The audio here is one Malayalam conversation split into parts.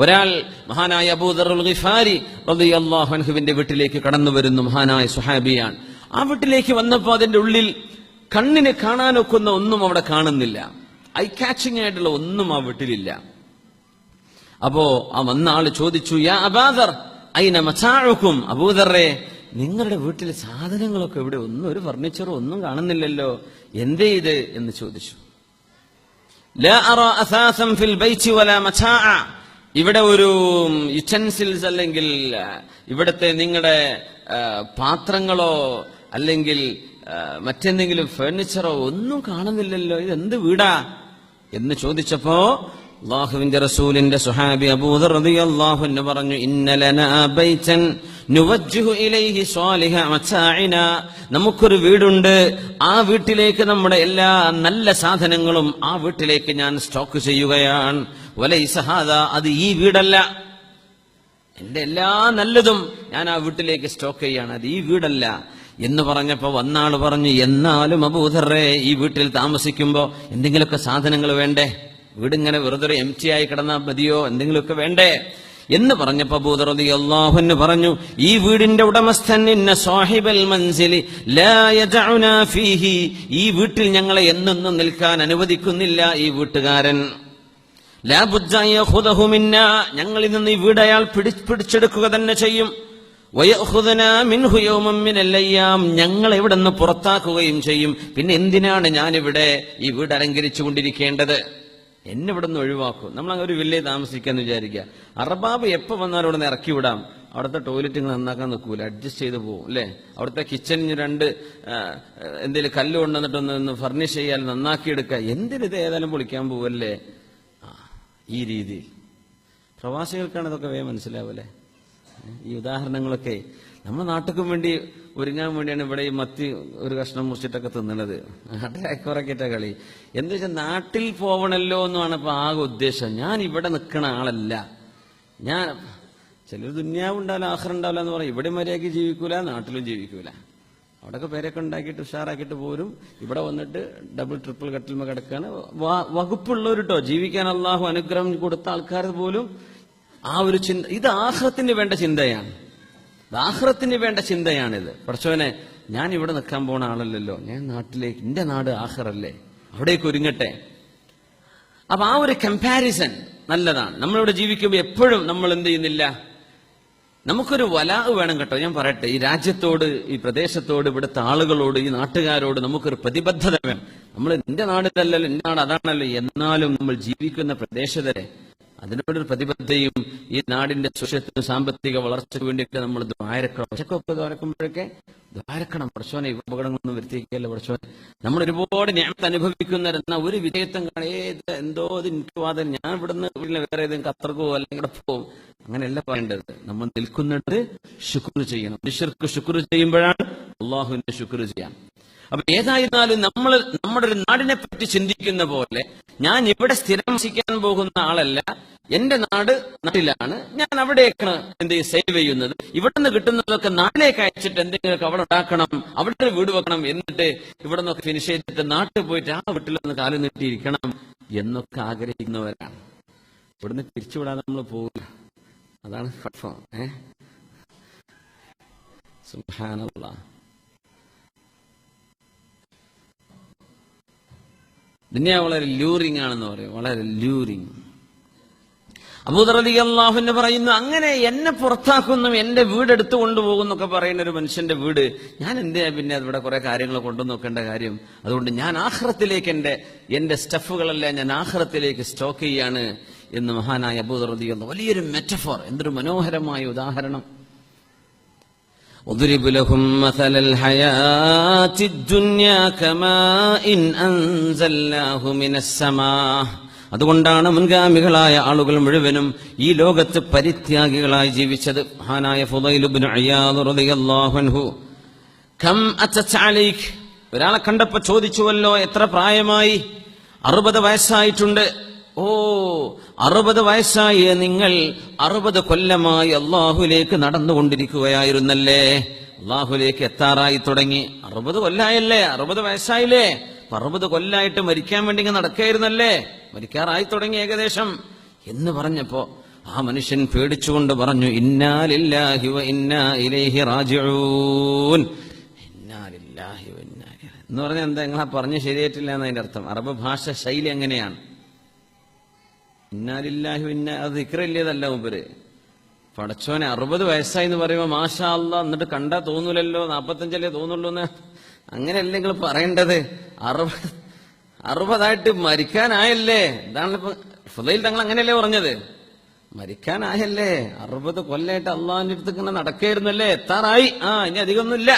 ഒരാൾ മഹാനായ അബൂദറുൽ ഗിഫാരി റളിയല്ലാഹു അൻഹുവിന്റെ വീട്ടിലേക്ക് കടന്നു വരുന്നു. മഹാനായ സുഹാബിയാണ്. ആ വീട്ടിലേക്ക് വന്നപ്പോൾ അതിന്റെ ഉള്ളിൽ കണ്ണിന് കാണാനൊക്കുന്ന ഒന്നും അവിടെ കാണുന്നില്ല. ഐ കാച്ചിങ് ആയിട്ടുള്ള ഒന്നും ആ വീട്ടിലില്ല. അപ്പോ ആ വന്ന ആള് ചോദിച്ചു, യാ അബൂദർ ഐന മതാഉകും, അബൂദറേ നിങ്ങളുടെ വീട്ടിലെ സാധനങ്ങളൊക്കെ ഇവിടെ, ഒന്നും ഒരു ഫർണിച്ചറോ ഒന്നും കാണുന്നില്ലല്ലോ, എന്തേ ഇത് എന്ന് ചോദിച്ചു. ലാ അറാ അസാസൻ ഫിൽ ബൈതി വലാ മതാഅ, ഇവിടെ ഒരു യുറ്റൻസിൽസ് അല്ലെങ്കിൽ ഇവിടത്തെ നിങ്ങളുടെ പാത്രങ്ങളോ അല്ലെങ്കിൽ മറ്റെന്തെങ്കിലും ഫർണിച്ചറോ ഒന്നും കാണുന്നില്ലല്ലോ, ഇതെന്ത് വീടാ എന്ന് ചോദിച്ചപ്പോ അല്ലാഹുവിന്റെ റസൂലിന്റെ സുഹാബി അബൂദർ റളിയല്ലാഹു അൻഹു പറഞ്ഞു, ഇന്ന ലനാ ബൈതൻ നുവജ്ജിഹു ഇലൈഹി സ്വാലിഹ മതാഇന, നമുക്കൊരു വീടുണ്ട്, ആ വീട്ടിലേക്ക് നമ്മുടെ എല്ലാ നല്ല സാധനങ്ങളും ആ വീട്ടിലേക്ക് ഞാൻ സ്റ്റോക്ക് ചെയ്യുകയാണ്. വലൈസ ഹാദാ, അത് ഈ വീടല്ല, എന്റെ എല്ലാ നല്ലതും ഞാൻ ആ വീട്ടിലേക്ക് സ്റ്റോക്ക് ചെയ്യാണ്, അത് ഈ വീടല്ല എന്ന് പറഞ്ഞപ്പോ വന്നാള് പറഞ്ഞു, എന്നാലും അബൂദറേ ഈ വീട്ടിൽ താമസിക്കുമ്പോ എന്തെങ്കിലുമൊക്കെ സാധനങ്ങൾ വേണ്ടേ, വീടിങ്ങനെ വെറുതെ എംറ്റി ആയി കിടന്നാൽ മതിയോ, എന്തെങ്കിലുമൊക്കെ വേണ്ടേ എന്ന് പറഞ്ഞപ്പോ അബൂദർ റളിയല്ലാഹു അൻഹു പറഞ്ഞു, ഈ വീടിന്റെ ഉടമസ്ഥൻ ഇന്ന സാഹിബൽ മൻസിലി ലാ യദഉനാ ഫീഹി, ഈ വീട്ടിൽ ഞങ്ങളെ എന്നെന്നും നിൽക്കാൻ അനുവദിക്കുന്നില്ല ഈ വീട്ടുകാരൻ. ലാ ബുദ്ദ യഖുദഹു മിന്നാ, ഞങ്ങളിൽ നിന്ന് ഈ വീട് അയാൾ പിടിച്ചെടുക്കുക തന്നെ ചെയ്യും. വയഖുദനാ മിൻഹു യൗമൻ മിനൽ അയ്യാം, ഞങ്ങളെ ഇവിടെ നിന്ന് പുറത്താക്കുകയും ചെയ്യും. പിന്നെ എന്തിനാണ് ഞാനിവിടെ ഈ വീട് അലങ്കരിച്ചു കൊണ്ടിരിക്കേണ്ടത്, എന്നെ ഇവിടെ നിന്ന് ഒഴിവാക്കും. നമ്മൾ ഒരു വില്ലേ താമസിക്കാന്ന് വിചാരിക്കുക, അറബാബ് എപ്പോ വന്നാലും ഇവിടെ നിന്ന് ഇറക്കി വിടാം, അവിടുത്തെ ടോയ്ലറ്റ് നന്നാക്കാൻ നിൽക്കൂല, അഡ്ജസ്റ്റ് ചെയ്ത് പോകും അല്ലെ. അവിടുത്തെ കിച്ചണിന് എന്തെങ്കിലും കല്ല് കൊണ്ടുവന്നിട്ടൊന്ന് ഫർണിഷ് ചെയ്യാൻ നന്നാക്കിയെടുക്കുക, എന്തിനിത് ഏതായാലും പൊളിക്കാൻ പോവല്ലേ. ഈ രീതി പ്രവാസികൾക്കാണ് ഇതൊക്കെ വേഗം മനസ്സിലാവല്ലേ. ഈ ഉദാഹരണങ്ങളൊക്കെ നമ്മുടെ നാട്ടിലും വേണ്ടി ഒരുങ്ങാൻ വേണ്ടിയാണ് ഇവിടെ ഈ മത്തി ഒരു കഷ്ണം മുറിച്ചിട്ടൊക്കെ തിന്നണത്. നാട്ടിലേക്കുറക്കിട്ട കളി എന്താ വെച്ചാൽ നാട്ടിൽ പോവണല്ലോ എന്നാണ് ഇപ്പൊ ആകെ ഉദ്ദേശം. ഞാൻ ഇവിടെ നിൽക്കണ ആളല്ല, ഞാൻ ചിലർ ദുന്യാവുണ്ടാവില്ല ആഖിറണ്ടാവില്ല എന്ന് പറയും. ഇവിടെ മര്യാദയ്ക്ക് ജീവിക്കൂല, നാട്ടിലും ജീവിക്കൂല. അവിടെയൊക്കെ പേരൊക്കെ ഉണ്ടാക്കിയിട്ട് ഉഷാറാക്കിയിട്ട് പോരും, ഇവിടെ വന്നിട്ട് ഡബിൾ ട്രിപ്പിൾ കട്ടിൽമ കിടക്കാണ്. വകുപ്പുള്ളവരുട്ടോ, ജീവിക്കാൻ അള്ളാഹു അനുഗ്രഹം കൊടുത്ത ആൾക്കാർ പോലും ആ ഒരു ചിന്ത, ഇത് ആഖിറത്തിന് വേണ്ട ചിന്തയാണ്, ആഖിറത്തിന് വേണ്ട ചിന്തയാണിത്. പടച്ചോനെ ഞാൻ ഇവിടെ നിൽക്കാൻ പോണ ആളല്ലല്ലോ, ഞാൻ നാട്ടിലേക്ക്, എന്റെ നാട് ആഖിറല്ലേ, അവിടേക്ക് ഒരുങ്ങട്ടെ. അപ്പൊ ആ ഒരു കമ്പാരിസൺ നല്ലതാണ്. നമ്മളിവിടെ ജീവിക്കുമ്പോൾ എപ്പോഴും നമ്മൾ എന്ത് ചെയ്യുന്നില്ല, നമുക്കൊരു വലാ വേണം കേട്ടോ. ഞാൻ പറയട്ടെ, ഈ രാജ്യത്തോട്, ഈ പ്രദേശത്തോട്, ഇവിടുത്തെ ആളുകളോട്, ഈ നാട്ടുകാരോട് നമുക്കൊരു പ്രതിബദ്ധത വേണം. നമ്മൾ എന്റെ നാടിലല്ലല്ലോ, എന്റെ നാട് അതാണല്ലോ, എന്നാലും നമ്മൾ ജീവിക്കുന്ന പ്രദേശത്തെ അതിനോടൊരു പ്രതിബദ്ധതയും ഈ നാടിന്റെ സുരക്ഷത്തിനും സാമ്പത്തിക വളർച്ചയ്ക്ക് വേണ്ടിയിട്ട് നമ്മൾ ദ്വാരക്കണം. പച്ചക്കൊക്കെ ദ്വാരക്കുമ്പോഴൊക്കെ ദ്വാരക്കണം, പടച്ചോനെ ഇവ അപകടങ്ങളൊന്നും വരുത്തിക്കല്ല പടച്ചോനെ. നമ്മൾ ഒരുപാട് ഞാമത്ത് അനുഭവിക്കുന്ന ഒരു വിജയത്വം എന്തോ ഇത് എനിക്ക് വാദം, ഞാൻ ഇവിടുന്ന് വേറെ ഏതെങ്കിലും ഖത്തർക്കോ അല്ലെങ്കിൽ ഇവിടെ പോകും, അങ്ങനെയല്ല പറയേണ്ടത്. നമ്മൾ നിൽക്കുന്നിടത്ത് ശുക്ർ ചെയ്യണം. മനുഷ്യർക്ക് ശുക്ർ ചെയ്യുമ്പോഴാണ് അള്ളാഹുവിന്റെ ശുക്ർ ചെയ്യാം. അപ്പൊ ഏതായിരുന്നാലും നമ്മൾ നമ്മുടെ ഒരു നാടിനെ പറ്റി ചിന്തിക്കുന്ന പോലെ, ഞാൻ ഇവിടെ സ്ഥിരമസിക്കാൻ പോകുന്ന ആളല്ല, എന്റെ നാട്ടിലാണ്, ഞാൻ അവിടേക്കാണ് സേവ് ചെയ്യുന്നത്. ഇവിടെ നിന്ന് കിട്ടുന്നതൊക്കെ നാട്ടിലേക്ക് അയച്ചിട്ട് എന്തെങ്കിലുമൊക്കെ അവിടെ ഉണ്ടാക്കണം, അവിടെ വീട് വെക്കണം, എന്നിട്ട് ഇവിടെ നിന്നൊക്കെ ഫിനിഷ് ചെയ്തിട്ട് നാട്ടിൽ പോയിട്ട് ആ വീട്ടിലൊന്ന് കാലം നീട്ടിയിരിക്കണം എന്നൊക്കെ ആഗ്രഹിക്കുന്നവരാണ്. ഇവിടുന്ന് തിരിച്ചുവിടാതെ നമ്മൾ പോകില്ല. അതാണ് സുബ്ഹാനല്ലാഹ്. ദുനിയ വളരെ ലൂറിംഗ് ആണെന്ന് പറയും, വളരെ ലൂറിംഗ്. അബൂദർ റളിയല്ലാഹു അൻഹു പറയുന്നു, അങ്ങനെ എന്നെ പുറത്താക്കുന്നു, എന്റെ വീട് എടുത്തു കൊണ്ടുപോകുന്നൊക്കെ പറയുന്ന ഒരു മനുഷ്യന്റെ വീട് ഞാൻ എന്തിനാ പിന്നെ ഇവിടെ കുറെ കാര്യങ്ങൾ കൊണ്ടു നോക്കേണ്ട കാര്യം. അതുകൊണ്ട് ഞാൻ ആഖിറത്തിലേക്ക് എന്റെ സ്റ്റഫുകളെല്ലാം ഞാൻ ആഖിറത്തിലേക്ക് സ്റ്റോക്ക് ചെയ്യാണ് എന്ന് മഹാനായ അബൂദർ റളിയല്ലാഹു. വലിയൊരു മെറ്റഫോർ, എന്തൊരു മനോഹരമായ ഉദാഹരണം. اضرب لهم مثل الحياة الدنيا كماء أنزلناه من السماء. അതുകൊണ്ടാണ് മുൻഗാമികളായ ആളുകൾ മുഴുവനും ഈ ലോകത്ത് പരിത്യാഗികളായി ജീവിച്ചത്. മഹാനായ ഫുദൈൽ ഇബ്നു ഇയാദ് റളിയല്ലാഹു അൻഹു, കം അതത് അലൈക്, ഒരാളെ കണ്ടപ്പോ ചോദിച്ചുവല്ലോ, എത്ര പ്രായമായി? 60 വയസ്സായിട്ടുണ്ട്. ഓ, 60 വയസ്സായി, നിങ്ങൾ 60 കൊല്ലമായി അള്ളാഹുലേക്ക് നടന്നുകൊണ്ടിരിക്കുകയായിരുന്നല്ലേ, അള്ളാഹുലേക്ക് എത്താറായി തുടങ്ങി. 60 കൊല്ലായല്ലേ, 60 വയസ്സായില്ലേ, 60 കൊല്ലായിട്ട് മരിക്കാൻ വേണ്ടി നടക്കായിരുന്നല്ലേ, മരിക്കാറായി തുടങ്ങി ഏകദേശം എന്ന് പറഞ്ഞപ്പോ ആ മനുഷ്യൻ പേടിച്ചുകൊണ്ട് പറഞ്ഞു, ഇന്നാ ലില്ലാഹി വ ഇന്നാ ഇലൈഹി റാജിഊൻ. ഇന്നാ ലില്ലാഹി വ ഇന്നാ ഇലൈഹി എന്ന് പറഞ്ഞാൽ എന്താ? നിങ്ങളാ പറഞ്ഞ് ശരിയായിട്ടില്ല എന്നതിന്റെ അർത്ഥം. അറബ് ഭാഷ ശൈലി എങ്ങനെയാണ്? ഇന്നാ ലില്ലാഹി വ ഇന്നാ, അത് ദിക്റില്ലേതല്ല ഉപര്. പടച്ചോനെ 60 വയസ്സായി എന്ന് പറയുമ്പോൾ മാഷാ അല്ലാ, എന്നിട്ട് കണ്ടാ തോന്നൂലല്ലോ 45 തോന്നുള്ളൂ എന്ന് അങ്ങനെയല്ലേ നിങ്ങൾ പറയേണ്ടത്? 60 മരിക്കാനായല്ലേ? ഇതാണ് ഇപ്പൊ ഫുദൈൽ തങ്ങൾ അങ്ങനെയല്ലേ പറഞ്ഞത്? മരിക്കാനായല്ലേ, 60 കൊല്ലായിട്ട് അള്ളാഹിന്റെ അടുത്ത് ഇങ്ങനെ നടക്കായിരുന്നല്ലേ, എത്താറായി, ഇനി അധികമൊന്നുമില്ല.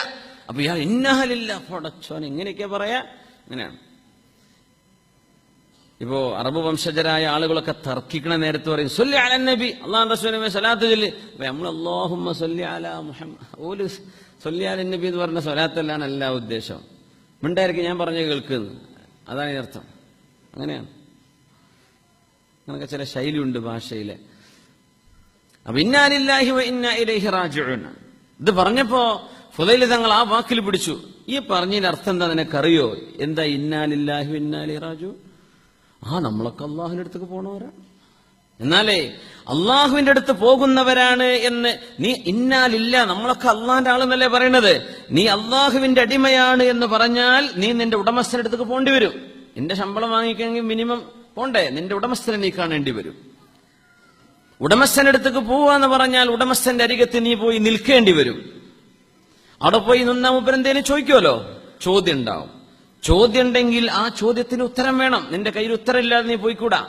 അപ്പൊ ഇന്നാലില്ല പടച്ചോൻ ഇങ്ങനെയൊക്കെയാ പറയാ. അങ്ങനെയാണ്. ഇപ്പോ അറബ് വംശജരായ ആളുകളൊക്കെ തർക്കിക്കണ നേരത്ത് പറയും സല്ലി അലൻ നബി, അള്ളാഹു റസൂലിനെ സ്വലാത്ത് ചൊല്ലി. അപ്പൊ നമ്മൾ അല്ലാഹുമ്മ സല്ലി അലാ മുഹമ്മദ്, ഓല് സല്ലി അലൻ നബി എന്ന് പറഞ്ഞ സ്വലാത്തല്ലാണ് എല്ലാ ഉദ്ദേശം. മിണ്ടായിരിക്കും ഞാൻ പറഞ്ഞ കേൾക്കുന്നത്, അതാണ് ഈ അർത്ഥം. അങ്ങനെയാണ്. അങ്ങനൊക്കെ ചില ശൈലിയുണ്ട് ഭാഷയിലെ. അപ്പൊ ഇന്നാ ലില്ലാഹി വ ഇന്നാ ഇലൈഹി റാജിഊൻ ഇത് പറഞ്ഞപ്പോ ഫുദൈൽ തങ്ങൾ ആ വാക്കിൽ പിടിച്ചു. ഈ പറഞ്ഞതിന്റെ അർത്ഥം എന്താ നിനക്കറിയോ? എന്താ ഇന്നാ ലില്ലാഹി വ ഇന്നാ ഇലൈഹി റാജിഊൻ? നമ്മളൊക്കെ അള്ളാഹുവിന്റെ അടുത്തേക്ക് പോണവരാണ്. എന്നാലേ അള്ളാഹുവിന്റെ അടുത്ത് പോകുന്നവരാണ് എന്ന് നീ ഇന്നാലില്ല, നമ്മളൊക്കെ അള്ളാഹിന്റെ ആളെന്നല്ലേ പറയണത്. നീ അള്ളാഹുവിന്റെ അടിമയാണ് എന്ന് പറഞ്ഞാൽ നീ നിന്റെ ഉടമസ്ഥന്റെ അടുത്തേക്ക് പോകേണ്ടി വരും. നിന്റെ ശമ്പളം വാങ്ങിക്കണമെങ്കിൽ മിനിമം പോണ്ടേ? നിന്റെ ഉടമസ്ഥനെ നീ കാണേണ്ടി വരും. ഉടമസ്ഥന്റെ അടുത്തേക്ക് പോവാന്ന് പറഞ്ഞാൽ ഉടമസ്ഥന്റെ അരികത്ത് നീ പോയി നിൽക്കേണ്ടി വരും. അവിടെ പോയി നിന്നാ മൂപ്പരെന്തേലും ചോദിക്കുമല്ലോ, ചോദ്യം ഉണ്ടാവും. ചോദ്യം ഉണ്ടെങ്കിൽ ആ ചോദ്യത്തിന് ഉത്തരം വേണം. നിന്റെ കയ്യിൽ ഉത്തരമില്ലാതെ നീ പോയിക്കൂടാ.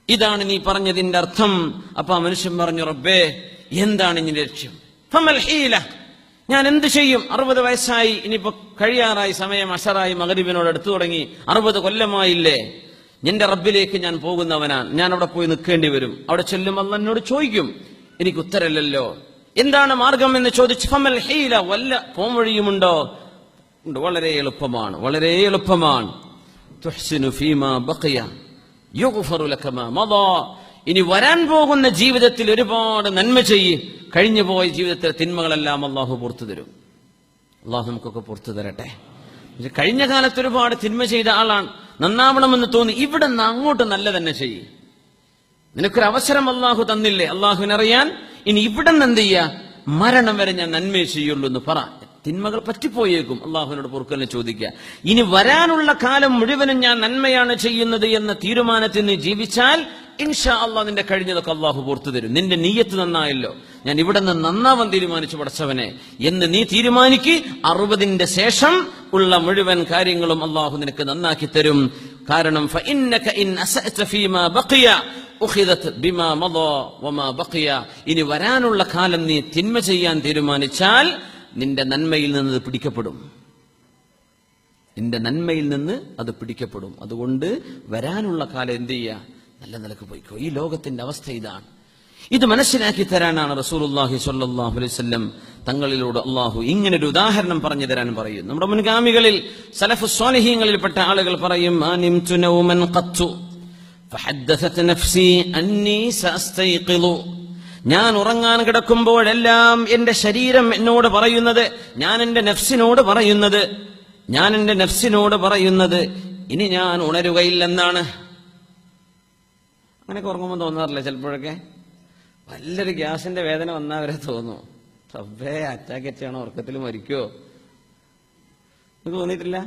ഇതാണ് നീ പറഞ്ഞതിന്റെ അർത്ഥം. അപ്പൊ ആ മനുഷ്യൻ പറഞ്ഞു, റബ്ബേ എന്താണ് ഇനി ലക്ഷ്യം? ഫമൽ ഹീല, ഞാൻ എന്ത് ചെയ്യും? 60 വയസ്സായി, ഇനിയിപ്പോ കഴിയാറായി സമയം, അശറായി, മഗ്രിബിനോട് അടുത്തു തുടങ്ങി, 60 കൊല്ലമായില്ലേ. എന്റെ റബ്ബിലേക്ക് ഞാൻ പോകുന്നവനാണ്, ഞാൻ അവിടെ പോയി നിൽക്കേണ്ടി വരും. അവിടെ ചെല്ലുമ്പോൾ അല്ലാഹ് എന്നോട് ചോദിക്കും, എനിക്ക് ഉത്തരമില്ലല്ലോ, എന്താണ് മാർഗം എന്ന് ചോദിച്ചു. ഫമൽ ഹീല, വല്ല പോംവഴിയുമുണ്ടോ? ഉണ്ട്, വളരെ എളുപ്പമാണ്, വളരെ എളുപ്പമാണ്. തുഹ്സിനു ഫീമാ ബഖിയ യുഗ്ഫറു ലക മാ മദാ, ഇനി വരാൻ പോകുന്ന ജീവിതത്തിൽ ഒരുപാട് നന്മ ചെയ്യ്, കഴിഞ്ഞു പോയ ജീവിതത്തിലെ തിന്മകളെല്ലാം അള്ളാഹു പുറത്തു തരും. അള്ളാഹു നമുക്കൊക്കെ പുറത്തു തരട്ടെ. കഴിഞ്ഞ കാലത്ത് ഒരുപാട് തിന്മ ചെയ്ത ആളാണ്, നന്നാവണമെന്ന് തോന്നി, ഇവിടെ നിന്ന് അങ്ങോട്ട് നല്ല തന്നെ ചെയ്യ്. നിനക്കൊരു അവസരം അള്ളാഹു തന്നില്ലേ, അള്ളാഹുവിനറിയാൻ. ഇനി ഇവിടെ നിന്ന് എന്ത് ചെയ്യാ? മരണം വരെ ഞാൻ നന്മയെ ചെയ്യുള്ളൂ എന്ന് പറ. തിന്മകൾ പറ്റിപ്പോയേക്കും, അള്ളാഹുവിനോട് പൊറുക്കലിനെ ചോദിക്കുക. ഇനി വരാനുള്ള കാലം മുഴുവനും ഞാൻ നന്മയാണ് ചെയ്യുന്നത് എന്ന തീരുമാനത്തിൽ നീ ജീവിച്ചാൽ ഇൻഷാ അള്ളാഹ് നിന്റെ കഴിഞ്ഞതൊക്കെ അള്ളാഹു പുറത്തു തരും. നിന്റെ നീയത്ത് നന്നായല്ലോ, ഞാൻ ഇവിടെ നിന്ന് നന്നാവാൻ തീരുമാനിച്ചു പടച്ചവനെ എന്ന് നീ തീരുമാനിക്ക്. 60ന്റെ ശേഷം ഉള്ള മുഴുവൻ കാര്യങ്ങളും അള്ളാഹു നിനക്ക് നന്നാക്കി തരും. കാരണം ഫഇന്നക ഇൻ അസഅത ഫീമാ ബഖിയ ഉഖിദത് ബിമാ മദാ വമാ ബഖിയ, ഇനി വരാനുള്ള കാലം നീ തിന്മ ചെയ്യാൻ തീരുമാനിച്ചാൽ നിന്റെ നന്മയിൽ നിന്ന് അത് പിടിക്കപ്പെടും. നിന്റെ നന്മയിൽ നിന്ന് അത് പിടിക്കപ്പെടും. അതുകൊണ്ട് വരാനുള്ള കാലം എന്ത് ചെയ്യുക? നല്ല നിലക്ക് പോയിക്കോ. ഈ ലോകത്തിന്റെ അവസ്ഥ ഇതാണ്. ഇത് മനസ്സിലാക്കി തരാനാണ് റസൂലുള്ളാഹി സ്വല്ലല്ലാഹു അലൈഹി വസല്ലം തങ്ങളിലൂടെ അള്ളാഹു ഇങ്ങനൊരു ഉദാഹരണം പറഞ്ഞു തരാൻ പറയും. നമ്മുടെ മുൻഗാമികളിൽ സലഫു സ്വാലിഹീങ്ങളിൽപ്പെട്ട ആളുകൾ പറയും, അനിംതു നൗമൻ ഖത്തു ഫഹദ്ദസത് നഫ്സി അന്നി സഅസ്തൈഖിളു, ഞാൻ ഉറങ്ങാൻ കിടക്കുമ്പോഴെല്ലാം എന്റെ ശരീരം എന്നോട് പറയുന്നത്, ഞാൻ എന്റെ നഫ്സിനോട് പറയുന്നത് ഇനി ഞാൻ ഉണരുകയില്ലെന്നാണ്. അങ്ങനെയൊക്കെ ഉറങ്ങുമ്പോൾ തോന്നാറില്ല ചിലപ്പോഴൊക്കെ? വല്ലൊരു ഗ്യാസിന്റെ വേദന വന്നാൽ വരെ തോന്നും, റബ്ബേ അറ്റാക്ക് അറ്റാണോ, ഉറക്കത്തിൽ മരിക്കോ? തോന്നിയിട്ടില്ല?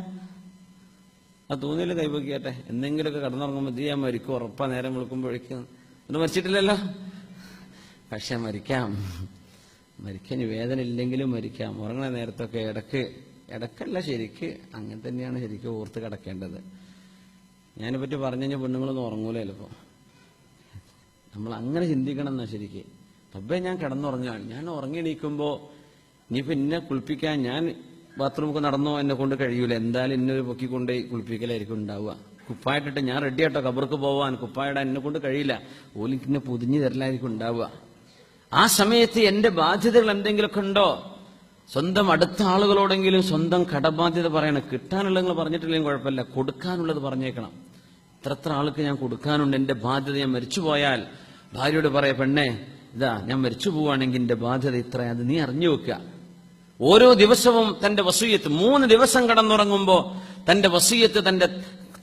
അത് തോന്നിയില്ല, കൈപ്പൊക്കിയാട്ടെ. എന്തെങ്കിലുമൊക്കെ കിടന്നുറങ്ങുമ്പോൾ ഇത് ഞാൻ മരിക്കും ഉറപ്പാ, നേരം വിളിക്കുമ്പോഴേക്കും. ഇത് മരിച്ചിട്ടില്ലല്ലോ, പക്ഷെ മരിക്കാൻ വേദന ഇല്ലെങ്കിലും മരിക്കാം. ഉറങ്ങുന്ന നേരത്തൊക്കെ ഇടക്കല്ല, ശരിക്ക് അങ്ങനെ തന്നെയാണ് ശരിക്കും ഓർത്ത് കിടക്കേണ്ടത്. ഞാനെപ്പറ്റി പറഞ്ഞു കഴിഞ്ഞാൽ പെണ്ണുങ്ങളൊന്നും ഉറങ്ങൂല ചിലപ്പോ. നമ്മൾ അങ്ങനെ ചിന്തിക്കണം എന്നാ ശരിക്ക്. റബ്ബേ ഞാൻ കിടന്നുറങ്ങാൻ, ഞാൻ ഉറങ്ങി എണീക്കുമ്പോ ഇനിയിപ്പോ എന്നെ കുളിപ്പിക്കാൻ ഞാൻ ബാത്റൂമൊക്കെ നടന്നോ, എന്നെ കൊണ്ട് കഴിയൂല, എന്തായാലും ഇന്നൊരു പൊക്കിക്കൊണ്ട് കുളിപ്പിക്കലായിരിക്കും ഉണ്ടാവുക. കുപ്പായിട്ടിട്ട് ഞാൻ റെഡിയാട്ടോ കബർക്ക് പോവാൻ, കുപ്പായിടാൻ എന്നെ കൊണ്ട് കഴിയില്ല, ഓലിക്കിന്നെ പൊതിഞ്ഞു തരലായിരിക്കും ഉണ്ടാവുക. ആ സമയത്ത് എന്റെ ബാധ്യതകൾ എന്തെങ്കിലുമൊക്കെ ഉണ്ടോ? സ്വന്തം അടുത്ത ആളുകളോടെങ്കിലും സ്വന്തം കടബാധ്യത പറയണം. കിട്ടാനുള്ളത് പറഞ്ഞിട്ടില്ലെങ്കിൽ കുഴപ്പമില്ല, കൊടുക്കാനുള്ളത് പറഞ്ഞേക്കണം. എത്ര ആൾക്ക് ഞാൻ കൊടുക്കാനുണ്ട്, എന്റെ ബാധ്യത. ഞാൻ മരിച്ചുപോയാൽ ഭാര്യയോട് പറയാ, പെണ്ണെ ഇതാ ഞാൻ മരിച്ചു പോവാണെങ്കിൽ എന്റെ ബാധ്യത ഇത്ര, അത് നീ അറിഞ്ഞു വെക്കുക. ഓരോ ദിവസവും തന്റെ വസീയത്ത്, 3 ദിവസം കടന്നുറങ്ങുമ്പോ തന്റെ വസീയത്ത് തന്റെ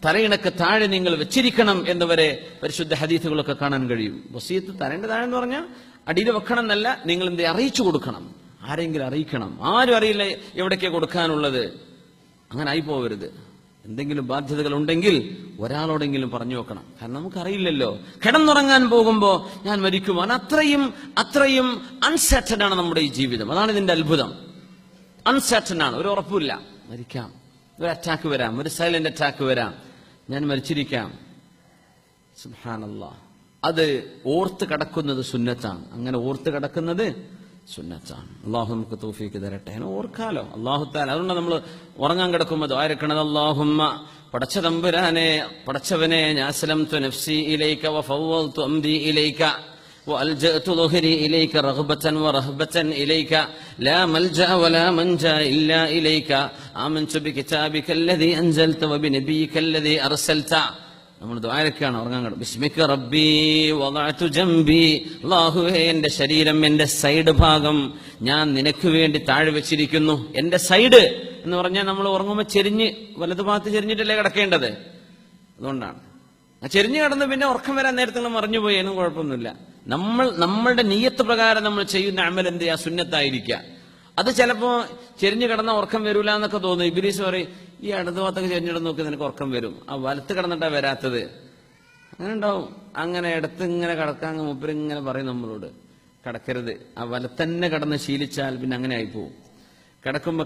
തലയിണക്ക് താഴെ നിങ്ങൾ വെച്ചിരിക്കണം എന്നിവരെ പരിശുദ്ധ ഹദീസുകളൊക്കെ കാണാൻ കഴിയും. വസിയത്ത് തലയുടെ താഴെ എന്ന് പറഞ്ഞാൽ അടിയിൽ വെക്കണം എന്നല്ല, നിങ്ങൾ എന്ത് അറിയിച്ചു കൊടുക്കണം, ആരെങ്കിലും അറിയിക്കണം. ആരും അറിയില്ല എവിടേക്കാ കൊടുക്കാനുള്ളത്. അങ്ങനെ ആയി പോവരുത്. എന്തെങ്കിലും ബാധ്യതകൾ ഉണ്ടെങ്കിൽ ഒരാളോടെങ്കിലും പറഞ്ഞു വെക്കണം. കാരണം നമുക്കറിയില്ലല്ലോ, കിടന്നുറങ്ങാൻ പോകുമ്പോ ഞാൻ മരിക്കുമോ. അത്രയും അൺസർട്ടൻ ആണ് നമ്മുടെ ഈ ജീവിതം. അതാണ് ഇതിന്റെ അത്ഭുതം. അൺസർട്ടൻ ആണ്, ഒരു ഉറപ്പില്ല. മരിക്കാം, ഒരു അറ്റാക്ക് വരാം, ഒരു സൈലന്റ് അറ്റാക്ക് വരാം, ഞാൻ മരിച്ചിരിക്കാം. സുബ്ഹാനല്ലാഹ്. അത് ഓർത്ത് കിടക്കുന്നത് സുന്നത്താണ്. അങ്ങനെ ഓർത്ത് കിടക്കുന്നത് സുന്നത്താണ്. അള്ളാഹു നമുക്ക് തൗഫീക്ക് തരട്ടെ. ഓർക്കാലോ അള്ളാഹു തആല. അതുകൊണ്ട് നമ്മൾ ഉറങ്ങാൻ കിടക്കുമ്പോൾ ദുആ ഇരക്കണത് അല്ലാഹുമ്മ, പടച്ച തമ്പുരാനെ, പടച്ചവനെ, ഞാൻ അസ്ലംതു നഫ്സി ഇലൈക വഫവ്വൽതു അംരി ഇലൈക വഅൽജഅതു ളുഹരി ഇലൈക റഗ്ബതൻ വറഹബതൻ ഇലൈക ലാ മൽജഅ വലാ മൻജാ ഇല്ലാ ഇലൈക ആമൻതു ബികിതാബിക അല്ലദീ അൻസൽത വബിനബിയിക അല്ലദീ അർസൽത. നമ്മൾ ദുആയിരക്കാണ് ഉറങ്ങാൻ കിടക്കും. ബിസ്മിക റബ്ബി വദഅതു ജംബി, അല്ലാഹുവേ എന്റെ ശരീരം, എന്റെ സൈഡ് ഭാഗം ഞാൻ നിനക്ക് വേണ്ടി താഴെ വെച്ചിരിക്കുന്നു. എന്റെ സൈഡ് എന്ന് പറഞ്ഞാൽ നമ്മൾ ഉറങ്ങുമ്പോൾ ചെരിഞ്ഞ് വലതുഭാഗത്ത് ചെരിഞ്ഞിട്ടല്ലേ കിടക്കേണ്ടത്. അതുകൊണ്ടാണ് ചെരിഞ്ഞു കിടന്ന് പിന്നെ ഉറക്കം വരാൻ നേരത്തെ നമ്മൾ മറിഞ്ഞുപോയി, അതിനും കുഴപ്പമൊന്നുമില്ല. നമ്മളുടെ നിയ്യത്ത് പ്രകാരം നമ്മൾ ചെയ്യുന്ന അമൽ എന്ത് ചെയ്യാ, സുന്നത്തായിരിക്കുക. അത് ചിലപ്പോ ചെരിഞ്ഞു കിടന്ന ഉറക്കം വരൂല എന്നൊക്കെ തോന്നും. ഇബ്ലീസ് പറയും, ഈ ഇടതു ഭാഗത്തൊക്കെ ചെരിഞ്ഞിടന്ന് നോക്കി നിനക്ക് ഉറക്കം വരും, ആ വലത്ത് കിടന്നിട്ടാ വരാത്തത്. അങ്ങനെ ഉണ്ടാവും. അങ്ങനെ ഇടത്ത് ഇങ്ങനെ കിടക്കാൻ മൂപ്പര് ഇങ്ങനെ പറയും നമ്മളോട്, കിടക്കരുത്. ആ വലത്തന്നെ കിടന്ന് ശീലിച്ചാൽ പിന്നെ അങ്ങനെ ആയിപ്പോവും. കിടക്കുമ്പോ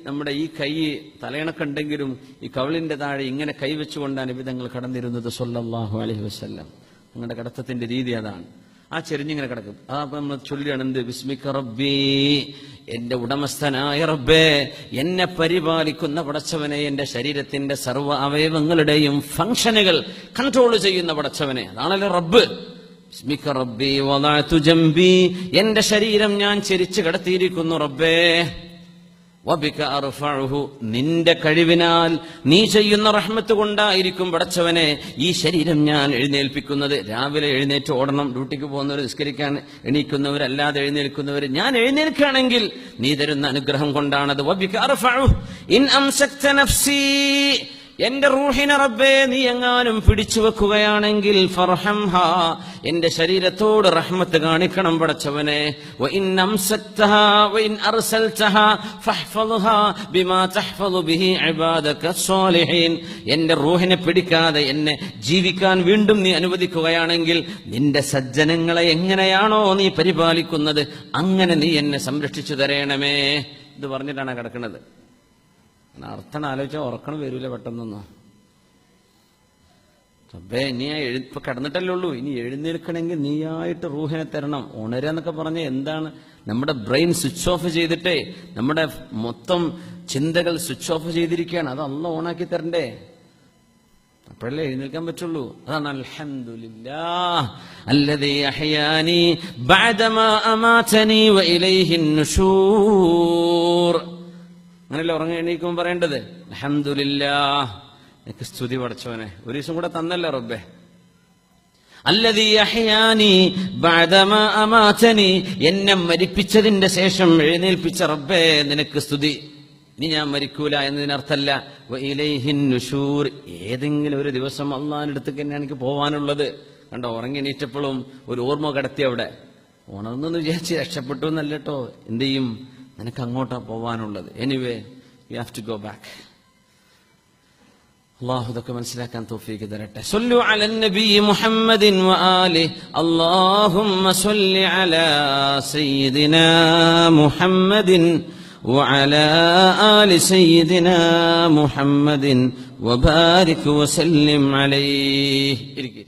നമ്മുടെ ഈ കൈ തലയിണക്കുണ്ടെങ്കിലും ഈ കവിളിന്റെ താഴെ ഇങ്ങനെ കൈവച്ചുകൊണ്ടാണ് നബിതങ്ങൾ കടന്നിരുന്നത് സ്വല്ലല്ലാഹു അലൈഹി വസല്ലം. നിങ്ങളുടെ കിടത്തത്തിന്റെ രീതി അതാണ്. ആ ചെരിഞ്ഞിങ്ങനെ കിടക്കും. അപ്പൊ നമ്മൾ ചൊല്ലിയാണ് എന്ത്, ബിസ്മിക റബ്ബി, എന്റെ ഉടമസ്ഥനായ റബ്ബേ, എന്നെ പരിപാലിക്കുന്ന പടച്ചവനെ, എന്റെ ശരീരത്തിന്റെ സർവ്വ അവയവങ്ങളുടെയും ഫംഗ്ഷനുകൾ കൺട്രോൾ ചെയ്യുന്ന പടച്ചവനെ, അതാണല്ലോ റബ്ബ്. ബിസ്മിക റബ്ബി വദഅതു ജംബി, എന്റെ ശരീരം ഞാൻ ചെരിച്ചു കിടത്തിയിരിക്കുന്നു റബ്ബേ. വബിക അർഫഉഹു, നിന്റെ കഴിവിനാൽ നീ ചെയ്യുന്ന റഹ്മത്ത് കൊണ്ടായിരിക്കും പടച്ചവനെ ഈ ശരീരം ഞാൻ എഴുന്നേൽപ്പിക്കുന്നത്. രാവിലെ എഴുന്നേറ്റ് ഓടണം, ഡ്യൂട്ടിക്ക് പോകുന്നവർ, നിസ്കരിക്കാൻ എണീക്കുന്നവരല്ലാതെ എഴുന്നേൽക്കുന്നവർ, ഞാൻ എഴുന്നേൽക്കുകയാണെങ്കിൽ നീ തരുന്ന അനുഗ്രഹം കൊണ്ടാണത്. വബിക അർഫഉഹു ഇൻ അംസക്ത നഫ്സി, എന്റെ റൂഹിനെ റബ്ബേ നീ എങ്ങാനും പിടിച്ചു വെക്കുകയാണെങ്കിൽ ഫർഹംഹാ, എന്റെ ശരീരത്തോട് റഹ്മത്ത് കാണിക്കണം പടച്ചവനെ. വഇൻ അംസക്തഹാ വഇൻ അർസൽതഹാ ഫഹ്ഫദ്ഹാ ബിമാ തഹ്ഫദു ബിഹി ഇബാദക സ്വാലിഹീൻ, എന്റെ റൂഹിനെ പിടിക്കാതെ എന്നെ ജീവിക്കാൻ വീണ്ടും നീ അനുവദിക്കുകയാണെങ്കിൽ നിന്റെ സജ്ജനങ്ങളെ എങ്ങനെയാണോ നീ പരിപാലിക്കുന്നത് അങ്ങനെ നീ എന്നെ സംരക്ഷിച്ചു തരണമേ. ഇത് പറഞ്ഞിട്ടാണ് കിടക്കുന്നത്. അർത്ഥം ആലോചിച്ചാൽ ഉറക്കണം വരൂല പെട്ടെന്നൊന്നും. റബ്ബേ നീ ഇപ്പൊ കിടന്നിട്ടല്ലേ ഉള്ളൂ, ഇനി എഴുന്നേൽക്കണമെങ്കിൽ നീയായിട്ട് റൂഹിനെ തരണം. ഉണരാന്നൊക്കെ പറഞ്ഞ എന്താണ്, നമ്മുടെ ബ്രെയിൻ സ്വിച്ച് ഓഫ് ചെയ്തിട്ടേ നമ്മുടെ മൊത്തം ചിന്തകൾ സ്വിച്ച് ഓഫ് ചെയ്തിരിക്കുകയാണ്. അത് അല്ലാഹ് ഓണാക്കി തരണ്ടേ, അപ്പോഴല്ലേ എഴുന്നേൽക്കാൻ പറ്റുള്ളൂ. അതാണ് അൽഹംദുലില്ലാഹ് അല്ലദീ അഹ്യാനി ബഅദമാ അമാതനി വഇലൈഹിൻ നുശൂർ. അങ്ങനെയല്ലേ ഉറങ്ങി എണീക്കുമ്പോൾ പറയേണ്ടത്. അൽഹംദുലില്ലാഹ്, എനിക്ക് സ്തുതി പടച്ചവനെ, ഒരു ദിവസം കൂടെ തന്നല്ലേ റബ്ബേ. അല്ലദീ അഹ്യാനി ബഅദമാ അമാതനി, എന്നെ മരിപ്പിച്ചതിന്റെ ശേഷം എഴുന്നേൽപ്പിച്ച റബ്ബേ നിനക്ക് സ്തുതി. ഇനി ഞാൻ മരിക്കൂല എന്നതിനർത്ഥമല്ല. വഇലൈഹിൻ നുശൂർ, ഏതെങ്കിലും ഒരു ദിവസം അള്ളാഹിന്റെ അടുത്തേക്ക് തന്നെയാണ് എനിക്ക് പോവാനുള്ളത്. കണ്ടോ, ഉറങ്ങി എണീറ്റപ്പോഴും ഒരു ഓർമ്മ കിടത്തി. അവിടെ ഉണർന്നെന്ന് വിചാരിച്ച് രക്ഷപ്പെട്ടു എന്നല്ല കേട്ടോ, എന്ത് ചെയ്യും, നിനക്ക് അങ്ങോട്ടാ പോവാനുള്ളത്. Anyway you have to go back. അല്ലാഹു ഇതൊക്കെ മനസ്സിലാക്കാൻ തൗഫീഖ് തരട്ടെ. സ്വല്ലു അലൻ നബി മുഹമ്മദിൻ വആലിഹി. അല്ലാഹുമ്മ സ്വല്ലി അലാ സയ്യിദിനാ മുഹമ്മദിൻ വഅലാ ആലി സയ്യിദിനാ മുഹമ്മദിൻ വബാരിക് വസല്ലിം അലൈഹി.